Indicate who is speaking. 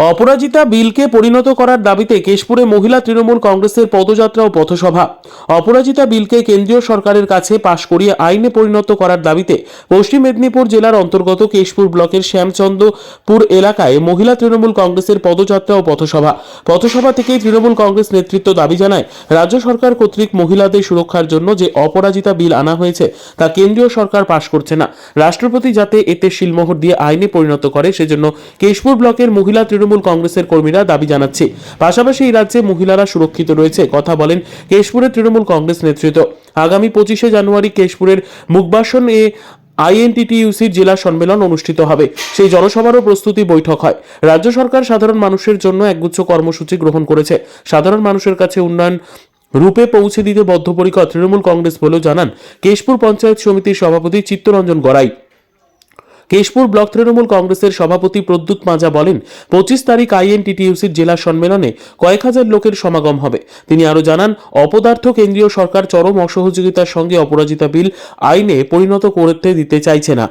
Speaker 1: অপরাজিতা বিলকে পরিণত করার দাবিতে কেশপুরে মহিলা তৃণমূল কংগ্রেসের পদযাত্রা ও পথসভা। অপরাজিতা বিলকে কেন্দ্রীয় সরকারের কাছে পাশ করিয়ে আইনে পরিণত করার দাবিতে পশ্চিম মেদিনীপুর জেলার অন্তর্গত কেশপুর ব্লকের শ্যামচন্দ্রপুর এলাকায় মহিলা তৃণমূল কংগ্রেসের পদযাত্রা ও পথসভা থেকে তৃণমূল কংগ্রেস নেতৃত্ব দাবি জানায়, রাজ্য সরকার কর্তৃক মহিলাদের সুরক্ষার জন্য যে অপরাজিতা বিল আনা হয়েছে তা কেন্দ্রীয় সরকার পাশ করছে না। রাষ্ট্রপতি যাতে এতে শিলমোহর দিয়ে আইনে পরিণত করে সেজন্য কেশপুর ব্লকের মহিলা তৃণমূল কংগ্রেসের কর্মীরা দাবি জানাচ্ছে। পাশাপাশি এই রাজ্যে মহিলারা সুরক্ষিত রয়েছে কথা বলেন কেশপুরের তৃণমূল কংগ্রেস নেতৃত্ব। আগামী 25শে জানুয়ারি কেশপুরের মুখবাসন এ আইএনটিটিইউসির জেলা সম্মেলন অনুষ্ঠিত হবে। সেই জনসভারও প্রস্তুতি বৈঠক হয়। রাজ্য সরকার সাধারণ মানুষের জন্য একগুচ্ছ কর্মসূচি গ্রহণ করেছে। সাধারণ মানুষের কাছে উন্নয়ন রূপে পৌঁছে দিতে বদ্ধপরিকর তৃণমূল কংগ্রেস বলেও জানান কেশপুর পঞ্চায়েত সমিতির সভাপতি চিত্তরঞ্জন গড়াই। কেশপুর ব্লক তৃণমূল কংগ্রেসের সভাপতি প্রদ্যুৎ মাজা বলেন, 25 তারিখ আইএনটিটিইউসির জেলা সম্মেলনে কয়েক হাজার লোকের সমাগম হবে। তিনি আরো জানান, অপদার্থ কেন্দ্রীয় সরকার চরম অসহযোগিতার সঙ্গে অপরাজিতা বিল আইনে পরিণত করতে দিতে চাইছে না।